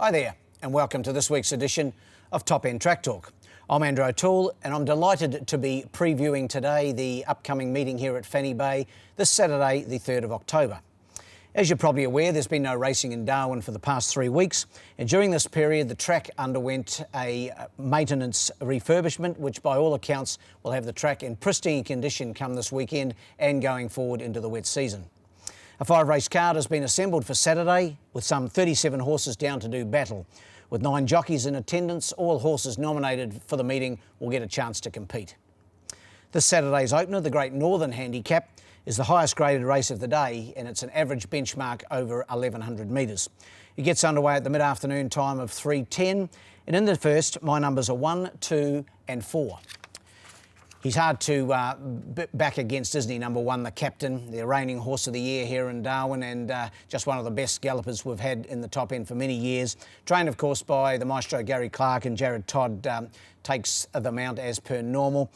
Hi there, and welcome to this week's edition of Top End Track Talk. I'm Andrew O'Toole, and I'm delighted to be previewing today the upcoming meeting here at Fanny Bay this Saturday, the 3rd of October. As you're probably aware, there's been no racing in Darwin for the past 3 weeks, and during this period the track underwent a maintenance refurbishment, which by all accounts will have the track in pristine condition come this weekend and going forward into the wet season. A 5-race card has been assembled for Saturday with some 37 horses down to do battle. With 9 jockeys in attendance, all horses nominated for the meeting will get a chance to compete. This Saturday's opener, the Great Northern Handicap, is the highest graded race of the day, and it's an average benchmark over 1100 metres. It gets underway at the mid-afternoon time of 3:10, and in the first, my numbers are 1, 2 and 4. He's hard to back against, isn't he? Number 1, the Captain, the reigning horse of the year here in Darwin, and just one of the best gallopers we've had in the top end for many years. Trained, of course, by the maestro Gary Clark, and Jared Todd takes the mount as per normal.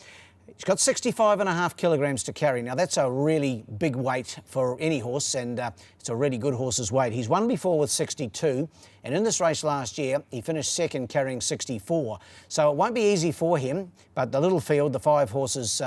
He's got 65.5 kilograms to carry. Now, that's a really big weight for any horse, and it's a really good horse's weight. He's won before with 62, and in this race last year, he finished second carrying 64. So it won't be easy for him, but the little field, the 5 horses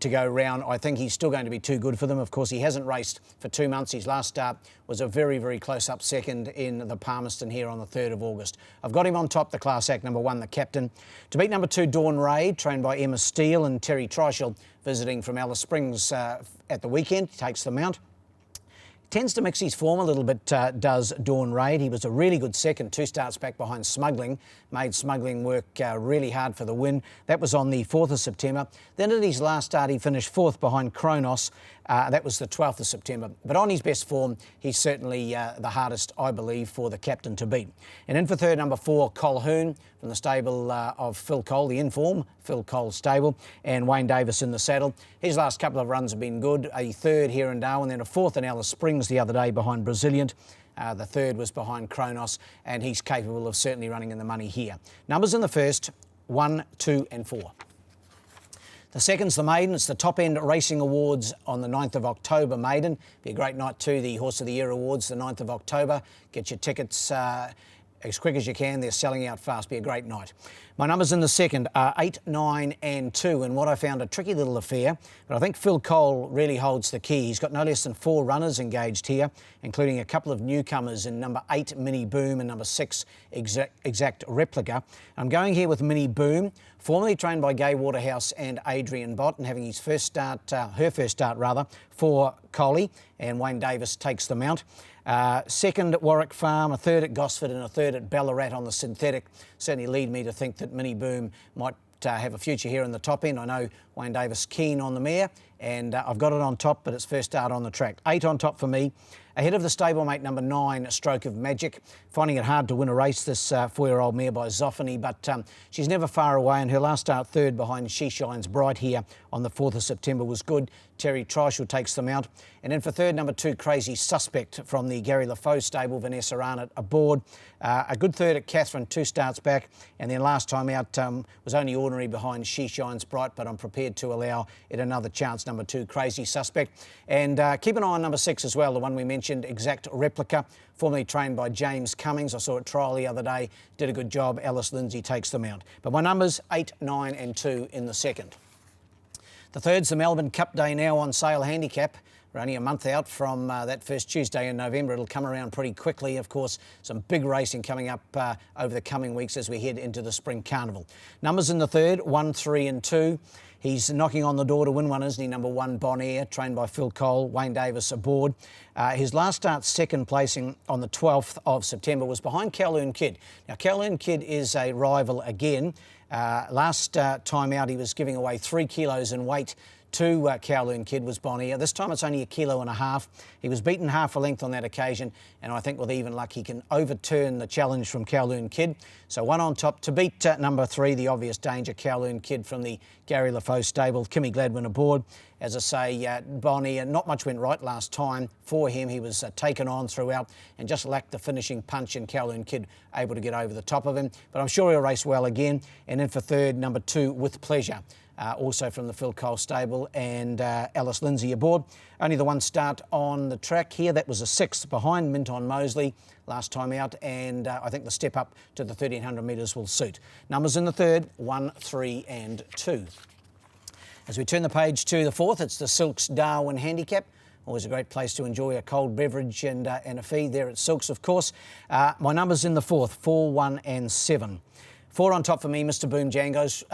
to go round, I think he's still going to be too good for them. Of course, he hasn't raced for 2 months. His last start was a very, very close-up second in the Palmerston here on the 3rd of August. I've got him on top, the class act, number 1, the Captain. To beat number 2, Dawn Raid, trained by Emma Steele and Terry Treichel, visiting from Alice Springs at the weekend. He takes the mount. Tends to mix his form a little bit, does Dawn Raid. He was a really good second, 2 starts back behind Smuggling. Made Smuggling work really hard for the win. That was on the 4th of September. Then at his last start, he finished 4th behind Kronos. That was the 12th of September. But on his best form, he's certainly the hardest, I believe, for the Captain to beat. And in for third, number 4, Colhoun, from the stable of Phil Cole, the inform, Phil Cole stable, and Wayne Davis in the saddle. His last couple of runs have been good. A 3rd here in Darwin, then a 4th in Alice Springs the other day behind Brazilian. The 3rd was behind Kronos, and he's capable of certainly running in the money here. Numbers in the first, 1, 2 and 4. The second's the Maiden. It's the Top End Racing Awards on the 9th of October, Maiden. Be a great night too, the Horse of the Year Awards, the 9th of October. Get your tickets as quick as you can. They're selling out fast. Be a great night. My numbers in the second are 8, 9 and 2, and what I found a tricky little affair, but I think Phil Cole really holds the key. He's got no less than 4 runners engaged here, including a couple of newcomers in number 8, Mini Boom, and number 6, Exact Replica. I'm going here with Mini Boom, formerly trained by Gay Waterhouse and Adrian Bott, and having his first start, her first start rather, for Coley, and Wayne Davis takes the mount. Second at Warwick Farm, a 3rd at Gosford and a 3rd at Ballarat on the synthetic certainly lead me to think that Mini Boom might have a future here in the top end. I know Wayne Davis keen on the mare, and I've got it on top, but it's first start on the track. 8 on top for me. Ahead of the stablemate number 9, Stroke of Magic. Finding it hard to win a race, this 4-year-old mare by Zoffany, but she's never far away, and her last start 3rd behind She Shines Bright here on the 4th of September was good. Terry Treichel takes them out. And then for 3rd, number 2, Crazy Suspect from the Gary LaFoe stable, Vanessa Arnott aboard. A good 3rd at Catherine, 2 starts back, and then last time out was only ordinary behind She Shines Bright, but I'm prepared to allow it another chance, number 2, Crazy Suspect. And keep an eye on number 6 as well, the one we mentioned, Exact Replica, formerly trained by James Cummings. I saw it trial the other day, did a good job. Alice Lindsay takes them out. But my numbers, 8, 9 and 2 in the second. The third's the Melbourne Cup Day now on sale handicap. We're only a month out from that first Tuesday in November. It'll come around pretty quickly. Of course, some big racing coming up over the coming weeks as we head into the Spring Carnival. Numbers in the third, 1, 3 and 2. He's knocking on the door to win one, isn't he? Number 1, Bon Air, trained by Phil Cole, Wayne Davis aboard. His last start, second placing on the 12th of September, was behind Kowloon Kid. Now, Kowloon Kid is a rival again. Last time out, he was giving away 3 kilos in weight to Kowloon Kid, was Bon Air. This time it's only 1.5 kilos. He was beaten half a length on that occasion, and I think with even luck he can overturn the challenge from Kowloon Kid. So 1 on top to beat number 3, the obvious danger, Kowloon Kid from the Gary LaFoe stable. Kimmy Gladwin aboard. As I say, Bon Air, not much went right last time for him. He was taken on throughout and just lacked the finishing punch, and Kowloon Kid able to get over the top of him. But I'm sure he'll race well again. And then for third, number 2, With Pleasure. also from the Phil Cole stable, and Alice Lindsay aboard. Only the one start on the track here. That was a 6th behind Mint on Moseley last time out, and I think the step up to the 1300 metres will suit. Numbers in the third, 1, 3 and 2. As we turn the page to the fourth, it's the Silks Darwin Handicap. Always a great place to enjoy a cold beverage and a feed there at Silks, of course. My numbers in the fourth, 4, 1 and 7. 4 on top for me, Mr. Boom Jangles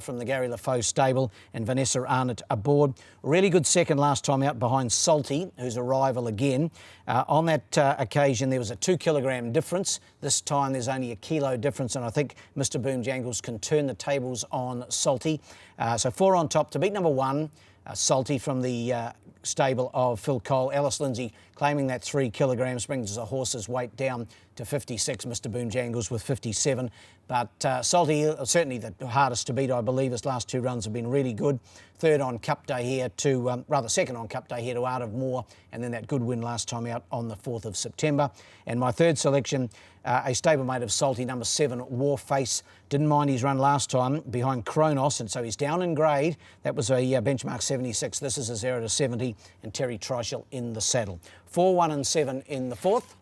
from the Gary Lafoe stable, and Vanessa Arnott aboard. Really good second last time out behind Salty, who's a rival again. On that occasion, there was a 2 kilogram difference. This time there's only a kilo difference, and I think Mr. Boom Jangles can turn the tables on Salty. So 4 on top to beat number 1. Salty from the stable of Phil Cole. Alice Lindsay claiming that 3 kilograms brings the horse's weight down to 56. Mr. Boom Jangles with 57. But Salty, certainly the hardest to beat, I believe. His last 2 runs have been really good. Second on Cup Day here to Art of Moor, and then that good win last time out on the 4th of September. And my third selection, a stablemate of Salty, number 7, Warface. Didn't mind his run last time behind Kronos, and so he's down in grade. That was a benchmark 76. This is a 0 to 70, and Terry Treichel in the saddle. 4, 1 and 7 in the fourth.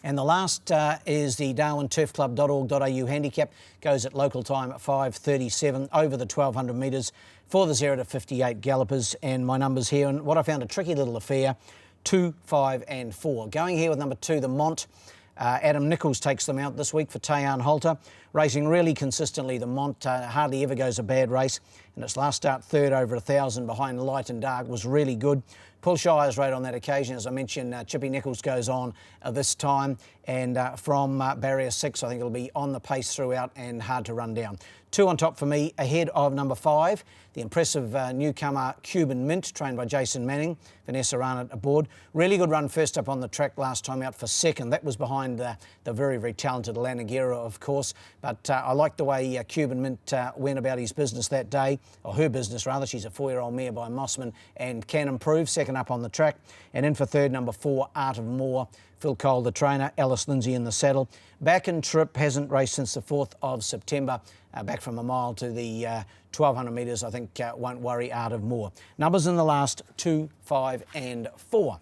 And the last is the darwinturfclub.org.au handicap. Goes at local time at 5:37 over the 1200 metres for the 0 to 58 gallopers. And my numbers here, and what I found a tricky little affair, 2, 5 and 4. Going here with number 2, the Mont. Adam Nichols takes them out this week for Tayan Halter. Racing really consistently, the Mont hardly ever goes a bad race. And its last start, third over 1,000 behind Light and Dark, was really good. Paul Shires rode on that occasion. As I mentioned, Chippy Nichols goes on this time. And from barrier 6, I think it'll be on the pace throughout and hard to run down. 2 on top for me, ahead of number 5, the impressive newcomer Cuban Mint, trained by Jason Manning. Vanessa Arnott aboard. Really good run first up on the track last time out for second. That was behind the very, very talented Lanagera, of course. But I like the way Cuban Mint went about his business that day, or her business rather. She's a 4-year-old mare by Mossman and can improve. Second up on the track. And in for third, number 4, Art of Moor. Phil Cole, the trainer, Alice Lindsay in the saddle. Back in trip, hasn't raced since the 4th of September. Back from a mile to the 1200 metres, I think won't worry Art of Moor. Numbers in the last, 2, 5 and 4.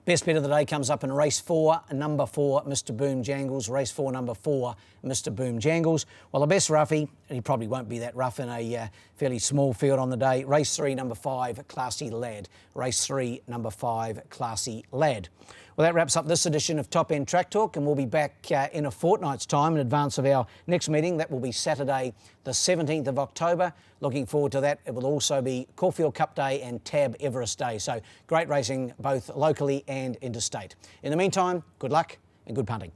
Best bet of the day comes up in race 4, number 4, Mr. Boom Jangles. Race 4, number 4, Mr. Boom Jangles. Well, the best roughie, he probably won't be that rough in a fairly small field on the day. Race 3, number 5, Classy Lad. Race 3, number 5, Classy Lad. Well, that wraps up this edition of Top End Track Talk, and we'll be back in a fortnight's time in advance of our next meeting. That will be Saturday, the 17th of October. Looking forward to that. It will also be Caulfield Cup Day and Tab Everest Day. So great racing both locally and interstate. In the meantime, good luck and good punting.